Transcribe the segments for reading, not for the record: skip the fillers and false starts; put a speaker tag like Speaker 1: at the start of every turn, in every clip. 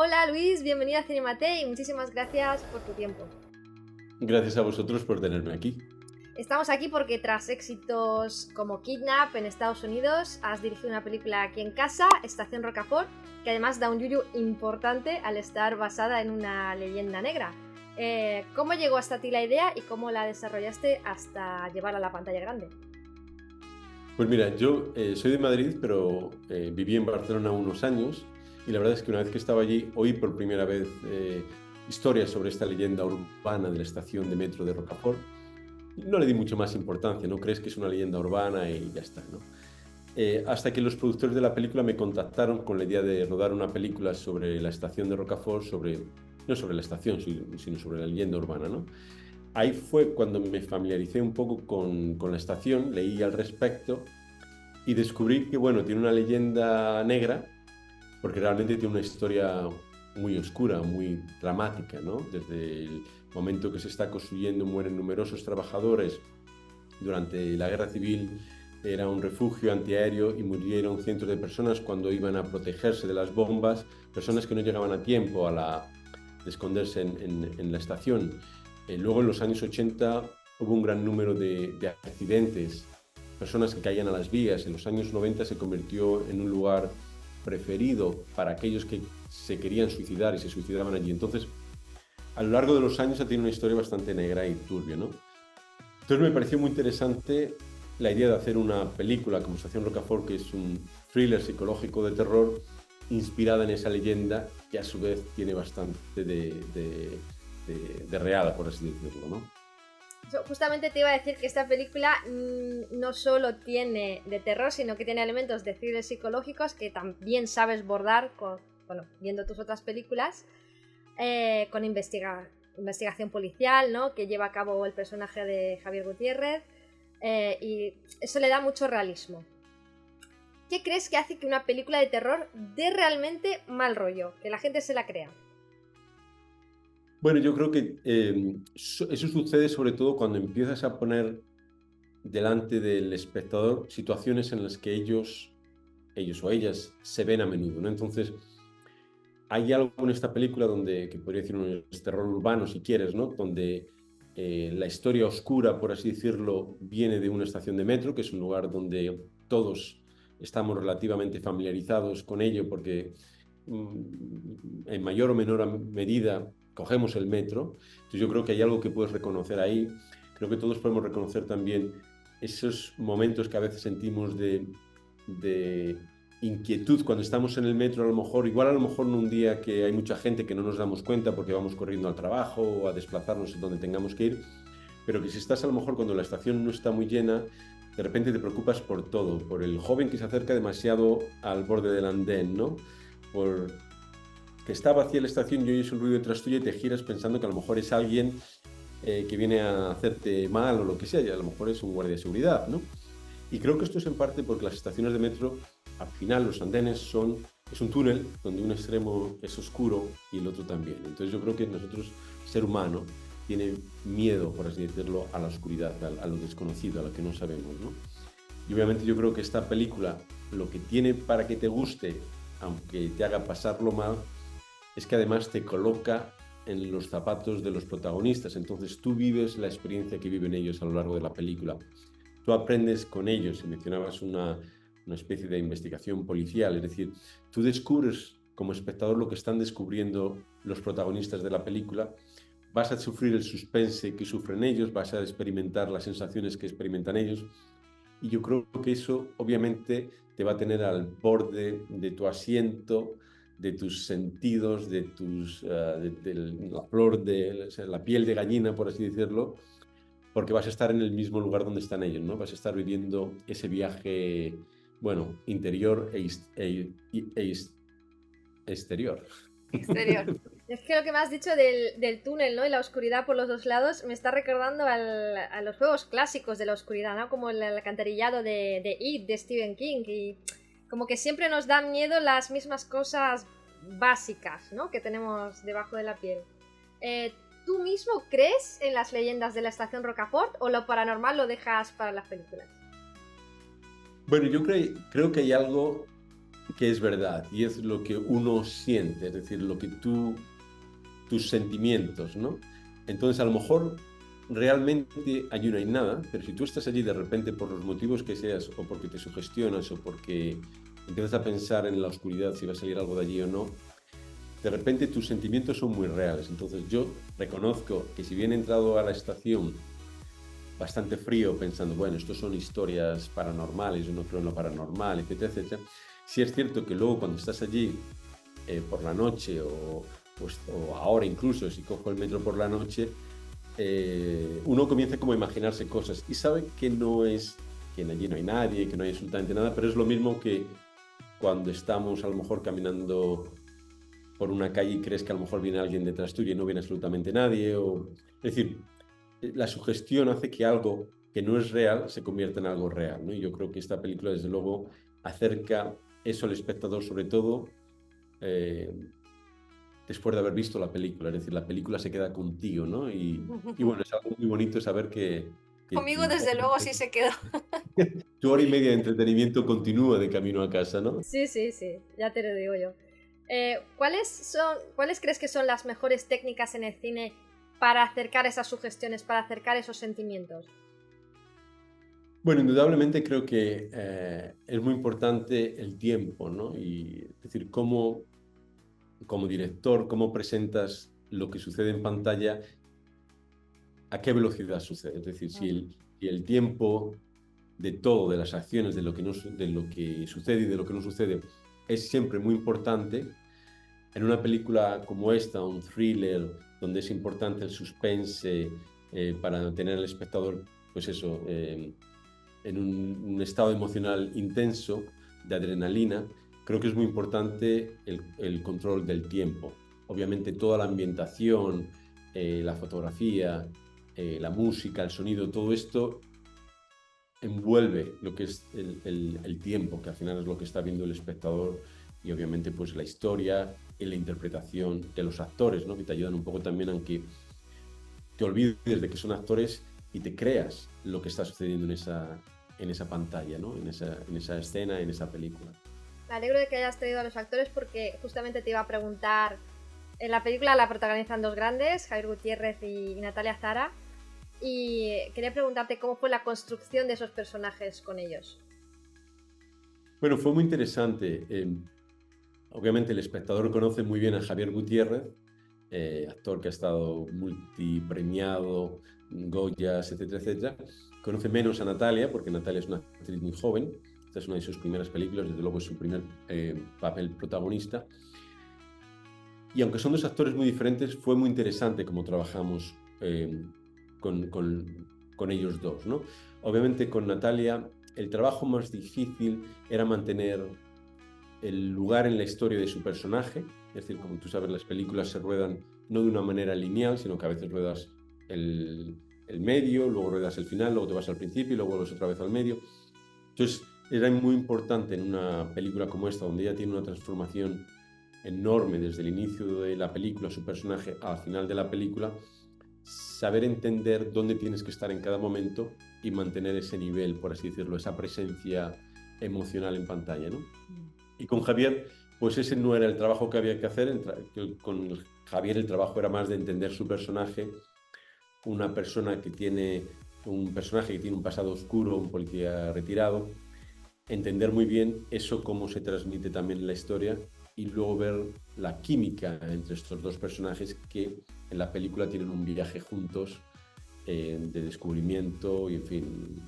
Speaker 1: Hola Luis, bienvenido a Cinemate y muchísimas gracias por tu tiempo.
Speaker 2: Gracias a vosotros por tenerme aquí.
Speaker 1: Estamos aquí porque tras éxitos como Kidnap en Estados Unidos, has dirigido una película aquí en casa, Estación Rocafort, que además da un yuyu importante al estar basada en una leyenda negra. ¿Cómo llegó hasta ti la idea y cómo la desarrollaste hasta llevarla a la pantalla grande?
Speaker 2: Pues mira, yo soy de Madrid, pero viví en Barcelona unos años y la verdad es que una vez que estaba allí oí por primera vez historias sobre esta leyenda urbana de la estación de metro de Rocafort. No le di mucho más importancia, no crees que es una leyenda urbana y ya está, ¿no? Hasta que los productores de la película me contactaron con la idea de rodar una película sobre la estación de Rocafort, no sobre la estación, sino sobre la leyenda urbana, ¿no? Ahí fue cuando me familiaricé un poco con la estación, leí al respecto y descubrí que, bueno, tiene una leyenda negra, porque realmente tiene una historia muy oscura, muy dramática, ¿no? Desde el momento que se está construyendo mueren numerosos trabajadores durante la guerra civil, era un refugio antiaéreo y murieron cientos de personas cuando iban a protegerse de las bombas, personas que no llegaban a tiempo de esconderse en la estación. Luego en los años 80 hubo un gran número de accidentes, personas que caían a las vías. En los años 90 se convirtió en un lugar preferido para aquellos que se querían suicidar y se suicidaban allí. Entonces, a lo largo de los años ha tenido una historia bastante negra y turbia, ¿no? Entonces me pareció muy interesante la idea de hacer una película como Estación Rocafort, que es un thriller psicológico de terror inspirada en esa leyenda que a su vez tiene bastante de real, por así decirlo, ¿no?
Speaker 1: Justamente te iba a decir que esta película no solo tiene de terror, sino que tiene elementos de thrillers psicológicos que también sabes bordar viendo tus otras películas, con investigación policial, ¿no? Que lleva a cabo el personaje de Javier Gutiérrez, y eso le da mucho realismo. ¿Qué crees que hace que una película de terror dé realmente mal rollo? Que la gente se la crea.
Speaker 2: Bueno, yo creo que eso sucede sobre todo cuando empiezas a poner delante del espectador situaciones en las que ellos o ellas se ven a menudo, ¿no? Entonces, hay algo en esta película que podría decir un terror urbano, si quieres, ¿no? Donde la historia oscura, por así decirlo, viene de una estación de metro, que es un lugar donde todos estamos relativamente familiarizados con ello, porque en mayor o menor medida cogemos el metro. Entonces yo creo que hay algo que puedes reconocer ahí. Creo que todos podemos reconocer también esos momentos que a veces sentimos de inquietud cuando estamos en el metro, a lo mejor en un día que hay mucha gente que no nos damos cuenta porque vamos corriendo al trabajo o a desplazarnos donde tengamos que ir, pero que si estás a lo mejor cuando la estación no está muy llena, de repente te preocupas por todo, por el joven que se acerca demasiado al borde del andén, ¿no? Por que está vacía la estación y oyes un ruido detrás tuya y te giras pensando que a lo mejor es alguien que viene a hacerte mal o lo que sea, y a lo mejor es un guardia de seguridad, ¿no? Y creo que esto es en parte porque las estaciones de metro, al final los andenes es un túnel donde un extremo es oscuro y el otro también. Entonces yo creo que nosotros, ser humano, tiene miedo, por así decirlo, a la oscuridad, a lo desconocido, a lo que no sabemos, ¿no? Y obviamente yo creo que esta película, lo que tiene para que te guste, aunque te haga pasarlo mal, es que además te coloca en los zapatos de los protagonistas. Entonces tú vives la experiencia que viven ellos a lo largo de la película. Tú aprendes con ellos, y mencionabas una especie de investigación policial, es decir, tú descubres como espectador lo que están descubriendo los protagonistas de la película, vas a sufrir el suspense que sufren ellos, vas a experimentar las sensaciones que experimentan ellos, y yo creo que eso obviamente te va a tener al borde de tu asiento, de tus sentidos, de la flor de la piel de gallina, por así decirlo, porque vas a estar en el mismo lugar donde están ellos, ¿no? Vas a estar viviendo ese viaje, bueno, interior exterior.
Speaker 1: Exterior. Es que lo que me has dicho del túnel, ¿no? Y la oscuridad por los dos lados me está recordando a los juegos clásicos de la oscuridad, ¿no? Como el alcantarillado de It, de Stephen King. Y como que siempre nos dan miedo las mismas cosas básicas, ¿no? Que tenemos debajo de la piel. ¿Tú mismo crees en las leyendas de la estación Rocafort o lo paranormal lo dejas para las películas?
Speaker 2: Bueno, yo creo que hay algo que es verdad y es lo que uno siente, es decir, lo que tus sentimientos, ¿no? Entonces, a lo mejor realmente allí no hay nada, pero si tú estás allí de repente por los motivos que seas, o porque te sugestionas, o porque empiezas a pensar en la oscuridad si va a salir algo de allí o no, de repente tus sentimientos son muy reales. Entonces yo reconozco que si bien he entrado a la estación bastante frío, pensando, bueno, estos son historias paranormales, yo no creo en lo paranormal, etcétera, etcétera, sí es cierto que luego cuando estás allí por la noche o ahora incluso si cojo el metro por la noche, uno comienza como a imaginarse cosas y sabe que no es, que allí no hay nadie, que no hay absolutamente nada, pero es lo mismo que cuando estamos a lo mejor caminando por una calle y crees que a lo mejor viene alguien detrás tuyo y no viene absolutamente nadie. Es decir, la sugestión hace que algo que no es real se convierta en algo real, ¿no? Y yo creo que esta película, desde luego, acerca eso al espectador, sobre todo después de haber visto la película. Es decir, la película se queda contigo, ¿no? Y bueno, es algo muy bonito saber que
Speaker 1: Conmigo desde luego sí se quedó.
Speaker 2: tu hora y media de entretenimiento continúa de camino a casa, ¿no?
Speaker 1: Sí, sí, sí, ya te lo digo yo. ¿Cuáles crees que son las mejores técnicas en el cine para acercar esas sugestiones, para acercar esos sentimientos?
Speaker 2: Bueno, indudablemente creo que es muy importante el tiempo, ¿no? Y es decir, como director, cómo presentas lo que sucede en pantalla, a qué velocidad sucede. Es decir, si el tiempo de todo, de las acciones, de lo que sucede y de lo que no sucede, es siempre muy importante. En una película como esta, un thriller, donde es importante el suspense para tener al espectador, pues eso, en un estado emocional intenso, de adrenalina, creo que es muy importante el control del tiempo. Obviamente toda la ambientación, la fotografía, la música, el sonido, todo esto envuelve lo que es el tiempo, que al final es lo que está viendo el espectador, y obviamente pues la historia y la interpretación de los actores, ¿no? Que te ayudan un poco también a que te olvides de que son actores y te creas lo que está sucediendo en esa pantalla, ¿no? En esa escena, en esa película.
Speaker 1: Me alegro de que hayas traído a los actores porque justamente te iba a preguntar, en la película la protagonizan dos grandes, Javier Gutiérrez y Natalia Zara, y quería preguntarte cómo fue la construcción de esos personajes con ellos.
Speaker 2: Bueno, fue muy interesante. Obviamente el espectador conoce muy bien a Javier Gutiérrez, actor que ha estado multipremiado, Goyas, etcétera, etcétera. Conoce menos a Natalia, porque Natalia es una actriz muy joven. Esta es una de sus primeras películas, desde luego es su primer papel protagonista. Y aunque son dos actores muy diferentes, fue muy interesante cómo trabajamos con ellos dos, ¿no? Obviamente con Natalia el trabajo más difícil era mantener el lugar en la historia de su personaje. Es decir, como tú sabes, las películas se ruedan no de una manera lineal, sino que a veces ruedas el medio, luego ruedas el final, luego te vas al principio y luego vuelves otra vez al medio. Entonces, era muy importante en una película como esta, donde ella tiene una transformación enorme desde el inicio de la película, su personaje, al final de la película, saber entender dónde tienes que estar en cada momento y mantener ese nivel, por así decirlo, esa presencia emocional en pantalla, ¿no? Y con Javier, pues ese no era el trabajo que había que hacer. Con Javier el trabajo era más de entender su personaje, una persona que tiene un personaje que tiene un pasado oscuro, un policía retirado, entender muy bien eso, cómo se transmite también en la historia, y luego ver la química entre estos dos personajes que en la película tienen un viaje juntos de descubrimiento y, en fin,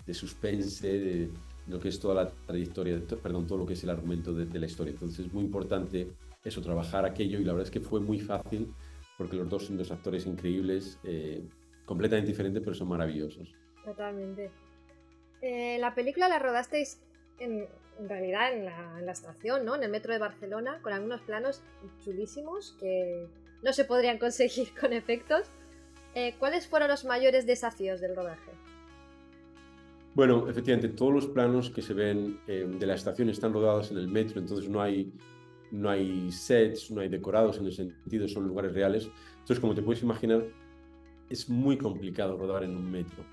Speaker 2: de suspense, de lo que es toda la trayectoria, perdón, todo lo que es el argumento de la historia. Entonces es muy importante eso, trabajar aquello, y la verdad es que fue muy fácil porque los dos son dos actores increíbles, completamente diferentes, pero son maravillosos.
Speaker 1: Totalmente. La película la rodasteis en realidad en la estación, ¿no? En el metro de Barcelona, con algunos planos chulísimos que no se podrían conseguir con efectos. ¿Cuáles fueron los mayores desafíos del rodaje?
Speaker 2: Bueno, efectivamente, todos los planos que se ven de la estación están rodados en el metro, entonces no hay sets, no hay decorados en el sentido, son lugares reales. Entonces, como te puedes imaginar, es muy complicado rodar en un metro,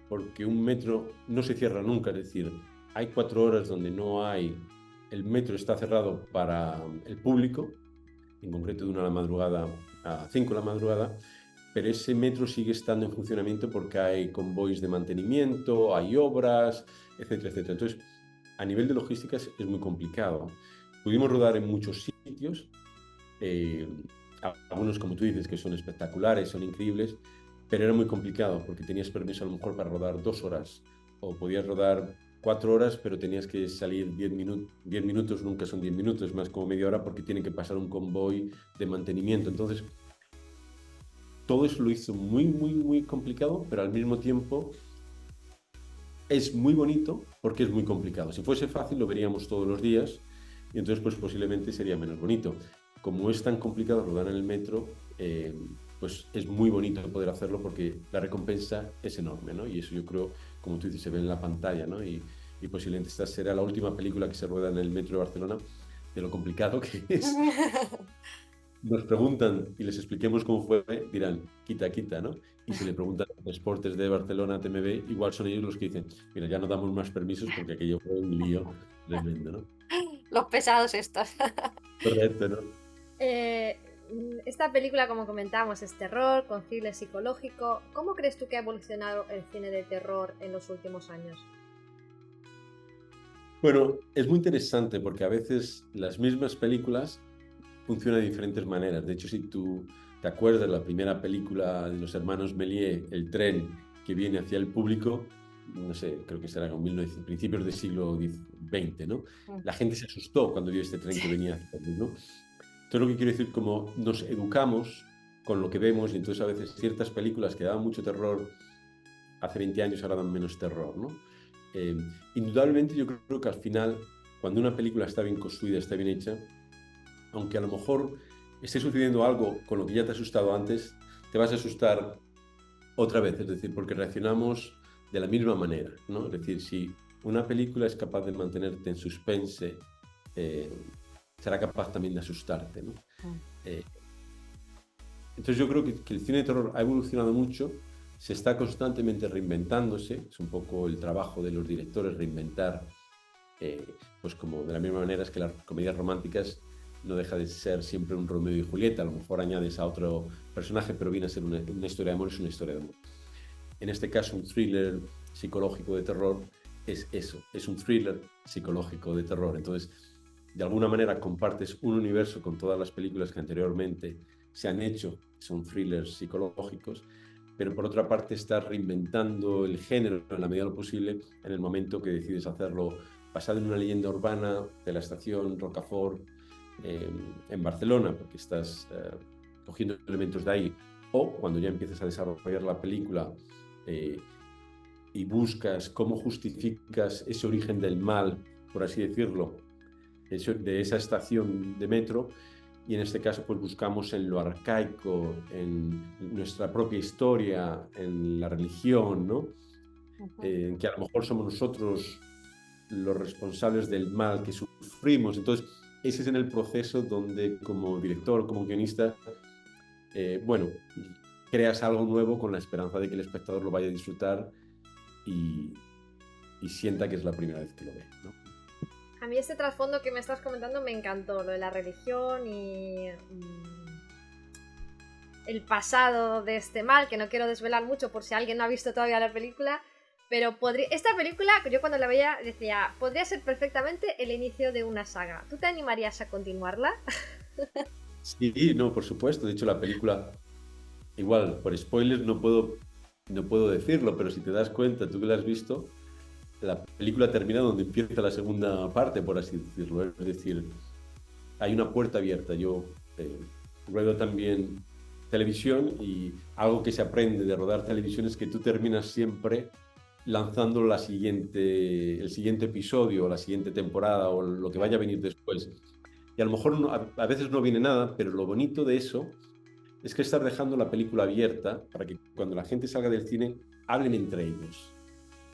Speaker 2: porque un metro no se cierra nunca, es decir, hay 4 horas donde no hay el metro está cerrado para el público, en concreto de 1 de la madrugada a 5 de la madrugada, pero ese metro sigue estando en funcionamiento porque hay convoys de mantenimiento, hay obras, etcétera, etcétera. Entonces, a nivel de logística es muy complicado. Pudimos rodar en muchos sitios, eh, algunos, como tú dices, que son espectaculares, son increíbles, pero era muy complicado porque tenías permiso a lo mejor para rodar 2 horas o podías rodar 4 horas, pero tenías que salir 10 minutos. 10 minutos nunca son 10 minutos, más como media hora porque tienen que pasar un convoy de mantenimiento. Entonces, todo eso lo hizo muy, muy, muy complicado, pero al mismo tiempo es muy bonito porque es muy complicado. Si fuese fácil lo veríamos todos los días y entonces pues posiblemente sería menos bonito. Como es tan complicado rodar en el metro, pues es muy bonito poder hacerlo porque la recompensa es enorme, ¿no? Y eso yo creo, como tú dices, se ve en la pantalla, ¿no? Y posiblemente esta será la última película que se rueda en el metro de Barcelona, de lo complicado que es. Nos preguntan y les expliquemos cómo fue, dirán, quita, quita, ¿no? Y si le preguntan a Transportes de Barcelona, TMB, igual son ellos los que dicen, mira, ya no damos más permisos porque aquello fue un lío tremendo, ¿no?
Speaker 3: Los pesados estos.
Speaker 2: Correcto, ¿no?
Speaker 1: Eh, Esta película, como comentamos, es terror, con thriller psicológico. ¿Cómo crees tú que ha evolucionado el cine de terror en los últimos años?
Speaker 2: Bueno, es muy interesante porque a veces las mismas películas funcionan de diferentes maneras. De hecho, si tú te acuerdas la primera película de los hermanos Méliès, El tren que viene hacia el público, no sé, creo que será como principios del siglo XX, ¿no? La gente se asustó cuando vio este tren que venía hacia el público, ¿no? Entonces, lo que quiero decir, como nos educamos con lo que vemos, y entonces a veces ciertas películas que daban mucho terror hace 20 años ahora dan menos terror, ¿no? Indudablemente yo creo que al final, cuando una película está bien construida, está bien hecha, aunque a lo mejor esté sucediendo algo con lo que ya te ha asustado antes, te vas a asustar otra vez, es decir, porque reaccionamos de la misma manera, ¿no? Es decir, si una película es capaz de mantenerte en suspense, será capaz también de asustarte, ¿no? Eh, entonces yo creo que el cine de terror ha evolucionado mucho, se está constantemente reinventándose, es un poco el trabajo de los directores reinventar, pues como de la misma manera es que las comedias románticas no deja de ser siempre un Romeo y Julieta, a lo mejor añades a otro personaje, pero viene a ser una historia de amor, es una historia de amor. En este caso, un thriller psicológico de terror es eso, es un thriller psicológico de terror. Entonces, de alguna manera compartes un universo con todas las películas que anteriormente se han hecho, son thrillers psicológicos, pero por otra parte estás reinventando el género en la medida de lo posible en el momento que decides hacerlo basado en una leyenda urbana de la estación Rocafort, en Barcelona, porque estás cogiendo elementos de ahí, o cuando ya empiezas a desarrollar la película y buscas cómo justificas ese origen del mal, por así decirlo, de esa estación de metro, y en este caso pues buscamos en lo arcaico, en nuestra propia historia, en la religión, ¿no? Que a lo mejor somos nosotros los responsables del mal que sufrimos. Entonces, ese es en el proceso donde como director, como guionista, bueno, creas algo nuevo con la esperanza de que el espectador lo vaya a disfrutar y sienta que es la primera vez que lo ve, ¿no?
Speaker 1: A mí este trasfondo que me estás comentando me encantó, lo de la religión y el pasado de este mal, que no quiero desvelar mucho por si alguien no ha visto todavía la película, pero esta película, yo cuando la veía decía, podría ser perfectamente el inicio de una saga. ¿Tú te animarías a continuarla?
Speaker 2: Sí, no, por supuesto. De hecho, la película, igual, por spoilers no puedo decirlo, pero si te das cuenta, tú que la has visto, la película termina donde empieza la segunda parte, por así decirlo. Es decir, hay una puerta abierta. Yo ruedo también televisión y algo que se aprende de rodar televisión es que tú terminas siempre lanzando el siguiente episodio, o la siguiente temporada, o lo que vaya a venir después. Y a lo mejor a veces no viene nada, pero lo bonito de eso es que estás dejando la película abierta para que cuando la gente salga del cine hablen entre ellos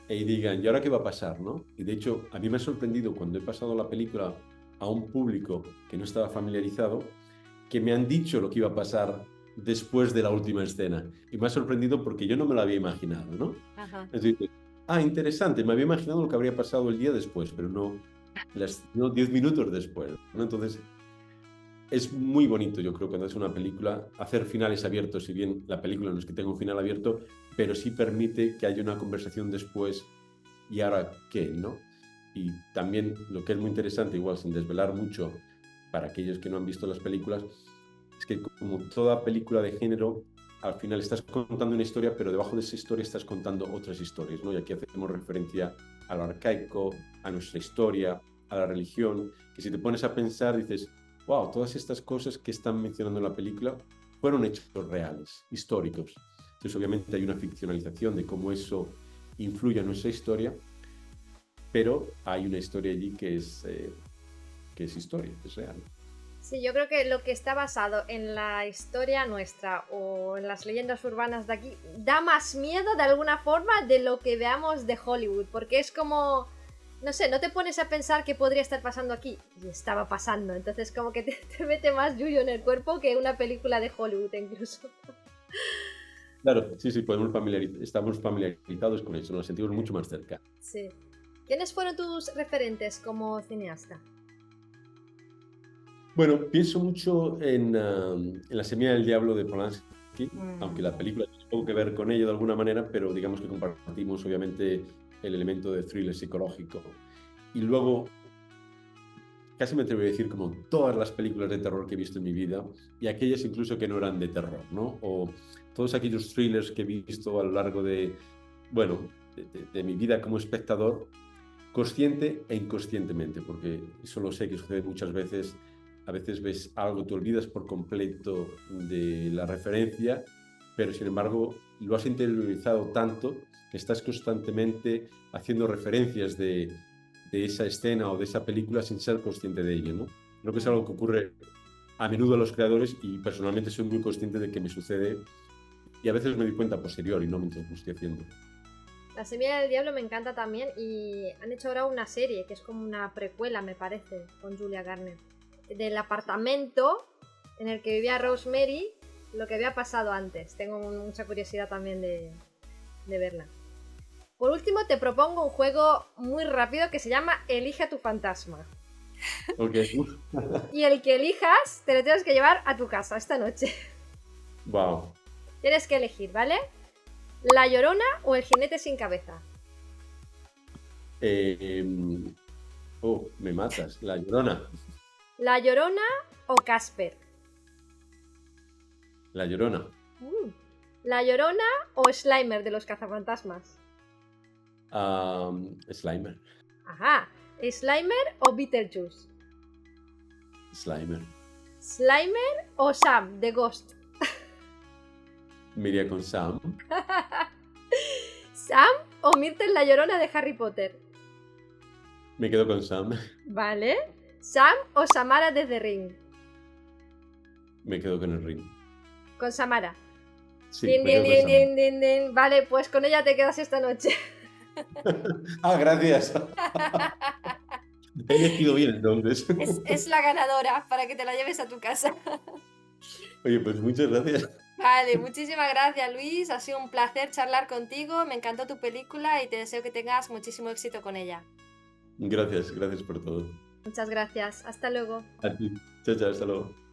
Speaker 2: y digan, ¿y ahora qué va a pasar, no? Y de hecho, a mí me ha sorprendido cuando he pasado la película a un público que no estaba familiarizado, que me han dicho lo que iba a pasar después de la última escena. Y me ha sorprendido porque yo no me lo había imaginado, ¿no?
Speaker 3: Ajá.
Speaker 2: Es decir, interesante, me había imaginado lo que habría pasado el día después, pero no, 10 minutos después, ¿no? Entonces, es muy bonito, yo creo, cuando es una película, hacer finales abiertos, si bien la película no es que tenga un final abierto, pero sí permite que haya una conversación después, ¿y ahora qué, no? Y también lo que es muy interesante, igual sin desvelar mucho para aquellos que no han visto las películas, es que como toda película de género, al final estás contando una historia, pero debajo de esa historia estás contando otras historias, ¿no? Y aquí hacemos referencia a lo arcaico, a nuestra historia, a la religión, que si te pones a pensar dices, wow, todas estas cosas que están mencionando en la película fueron hechos reales, históricos. Entonces obviamente hay una ficcionalización de cómo eso influye en nuestra historia, pero hay una historia allí que es historia, es real.
Speaker 1: Sí, yo creo que lo que está basado en la historia nuestra o en las leyendas urbanas de aquí da más miedo de alguna forma de lo que veamos de Hollywood, porque es como, no sé, no te pones a pensar qué podría estar pasando aquí y estaba pasando, entonces como que te mete más yuyo en el cuerpo que una película de Hollywood incluso.
Speaker 2: Claro, sí, estamos familiarizados con eso, nos sentimos mucho más cerca.
Speaker 1: Sí. ¿Quiénes fueron tus referentes como cineasta?
Speaker 2: Bueno, pienso mucho en La semilla del diablo de Polanski, aunque la película tiene poco que ver con ello de alguna manera, pero digamos que compartimos obviamente el elemento de thriller psicológico. Y luego, casi me atrevo a decir como todas las películas de terror que he visto en mi vida, y aquellas incluso que no eran de terror, ¿no? O todos aquellos thrillers que he visto a lo largo bueno, de mi vida como espectador, consciente e inconscientemente, porque eso lo sé que sucede muchas veces. A veces ves algo, te olvidas por completo de la referencia, pero sin embargo lo has interiorizado tanto que estás constantemente haciendo referencias de esa escena o de esa película sin ser consciente de ello, ¿no? Creo que es algo que ocurre a menudo a los creadores y personalmente soy muy consciente de que me sucede y a veces me doy cuenta posterior y no mientras lo estoy haciendo.
Speaker 1: La semilla del diablo me encanta también y han hecho ahora una serie que es como una precuela, me parece, con Julia Garner. Del apartamento en el que vivía Rosemary, lo que había pasado antes. Tengo mucha curiosidad también de verla. Por último, te propongo un juego muy rápido que se llama Elige a tu fantasma.
Speaker 2: Ok.
Speaker 1: Y el que elijas, te lo tienes que llevar a tu casa esta noche.
Speaker 2: Wow.
Speaker 1: Tienes que elegir, ¿vale? ¿La Llorona o el jinete sin cabeza?
Speaker 2: Me matas. La Llorona.
Speaker 1: ¿La Llorona o Casper?
Speaker 2: La Llorona.
Speaker 1: ¿La Llorona o Slimer de los cazafantasmas?
Speaker 2: Slimer.
Speaker 1: Ajá. ¿Slimer o Beetlejuice?
Speaker 2: Slimer.
Speaker 1: ¿Slimer o Sam de Ghost?
Speaker 2: Me iría con Sam.
Speaker 1: ¿Sam o Myrtle la Llorona de Harry Potter?
Speaker 2: Me quedo con Sam.
Speaker 1: Vale. ¿Sam o Samara de The Ring?
Speaker 2: Me quedo con el ring.
Speaker 1: Con Samara.
Speaker 2: Sí,
Speaker 1: Din,
Speaker 2: me quedo
Speaker 1: din,
Speaker 2: con
Speaker 1: din,
Speaker 2: Sam.
Speaker 1: din, din, din. Vale, pues con ella te quedas esta noche.
Speaker 2: Gracias. He elegido bien entonces.
Speaker 3: Es la ganadora para que te la lleves a tu casa.
Speaker 2: Oye, pues muchas gracias.
Speaker 3: Vale, muchísimas gracias, Luis. Ha sido un placer charlar contigo. Me encantó tu película y te deseo que tengas muchísimo éxito con ella.
Speaker 2: Gracias por todo.
Speaker 1: Muchas gracias. Hasta luego.
Speaker 2: A ti. Chao, chao, hasta luego.